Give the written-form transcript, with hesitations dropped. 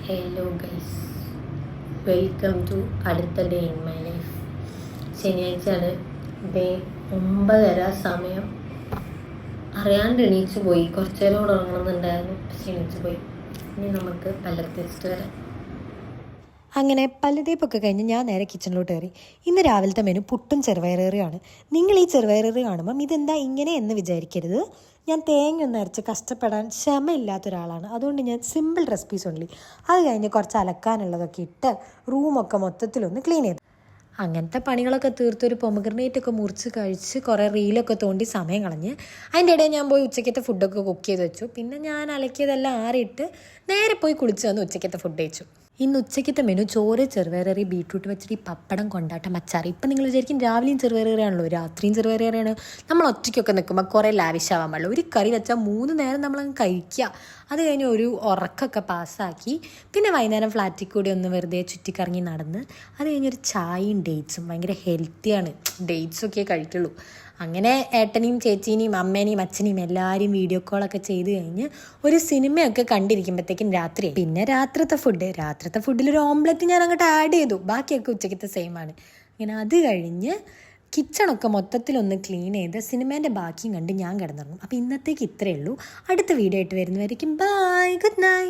Hello guys, welcome to അടുത്ത day in my life. ശനിയാഴ്ചയാണ്. Day 9:30 സമയം. അറിയാണ്ട് എണീച്ചു പോയി. കുറച്ചു നേരം കൂടെ ഉറങ്ങണമെന്നുണ്ടായിരുന്നു, പക്ഷെ എണീച്ചു പോയി. ഇനി നമുക്ക് പല്ലക്ക് തേച്ചിട്ട് വരാം. അങ്ങനെ പല്ലുതേപ്പൊക്കെ കഴിഞ്ഞ് ഞാൻ നേരെ കിച്ചണിലോട്ട് കയറി. ഇന്ന് രാവിലത്തെ മെനു പുട്ടും ചെറുപയറേറിയാണ്. നിങ്ങൾ ഈ ചെറുപയറേറി കാണുമ്പം ഇതെന്താ ഇങ്ങനെ എന്ന് വിചാരിക്കരുത്. ഞാൻ തേങ്ങ ഒന്ന് അരച്ച് കഷ്ടപ്പെടാൻ ക്ഷമയില്ലാത്തൊരാളാണ്. അതുകൊണ്ട് ഞാൻ സിമ്പിൾ റെസിപ്പീസ് ഉള്ളി. അത് കഴിഞ്ഞ് കുറച്ച് അലക്കാനുള്ളതൊക്കെ ഇട്ട് റൂമൊക്കെ മൊത്തത്തിലൊന്ന് ക്ലീൻ ചെയ്തു. അങ്ങനത്തെ പണികളൊക്കെ തീർത്തൊരു പൊമഗ്രനേറ്റൊക്കെ മുറിച്ച് കഴിച്ച് കുറേ റീലൊക്കെ തോണ്ടി സമയം കളഞ്ഞ് അതിൻ്റെ ഇടയിൽ ഞാൻ പോയി ഉച്ചക്കത്തെ ഫുഡൊക്കെ കുക്ക് ചെയ്ത് വെച്ചു. പിന്നെ ഞാൻ അലക്കിയതെല്ലാം ആറിയിട്ട് നേരെ പോയി കുളിച്ച് വന്ന് ഉച്ചക്കത്തെ ഫുഡ് കഴിച്ചു. ഇന്ന് ഉച്ചക്കത്തെ മെനു ചോറ്, ചെറുപയറേറി, ബീട്രൂട്ട് പച്ചടി, പപ്പടം, കൊണ്ടാട്ടം, അച്ചാറ്. ഇപ്പം നിങ്ങൾ വിചാരിക്കും രാവിലെയും ചെറുപയറേറിയാണല്ലോ, രാത്രിയും ചെറുപയറേറിയാണ്. നമ്മൾ ഒറ്റയ്ക്കൊക്കെ നിൽക്കുമ്പോൾ കുറേ ലാവിഷാവാൻ പാടില്ല. ഒരു കറി വെച്ചാൽ 3 നേരം നമ്മളങ്ങ് കഴിക്കുക. അത് കഴിഞ്ഞ് ഒരു ഉറക്കമൊക്കെ പാസ്സാക്കി പിന്നെ വൈകുന്നേരം ഫ്ലാറ്റിൽ കൂടി ഒന്ന് വെറുതെ ചുറ്റിക്കറങ്ങി നടന്ന് അത് കഴിഞ്ഞൊരു ചായയും ഡേറ്റ്സും. ഭയങ്കര ഹെൽത്തിയാണ്, ഡേറ്റ്സൊക്കെ കഴിക്കുള്ളൂ. അങ്ങനെ ഏട്ടനെയും ചേച്ചീനെയും അമ്മേനെയും അച്ഛനെയും എല്ലാവരെയും വീഡിയോ കോളൊക്കെ ചെയ്ത് കഴിഞ്ഞ് ഒരു സിനിമയൊക്കെ കണ്ടിരിക്കുമ്പോഴത്തേക്കും രാത്രി. പിന്നെ രാത്രിത്തെ ഫുഡിലൊരു ഓംലെറ്റ് ഞാൻ അങ്ങോട്ട് ആഡ് ചെയ്തു. ബാക്കിയൊക്കെ ഉച്ചക്കത്തെ സെയിമാണ്. ഇങ്ങനെ അത് കഴിഞ്ഞ് കിച്ചണൊക്കെ മൊത്തത്തിലൊന്ന് ക്ലീൻ ചെയ്ത് സിനിമേൻ്റെ ബാക്കിയും കണ്ട് ഞാൻ കിടന്നിറങ്ങും. അപ്പോൾ ഇന്നത്തേക്ക് ഇത്രയേ ഉള്ളൂ. അടുത്ത വീഡിയോ ആയിട്ട് വരുന്നവരേക്കും ബൈ, ഗുഡ് നൈറ്റ്.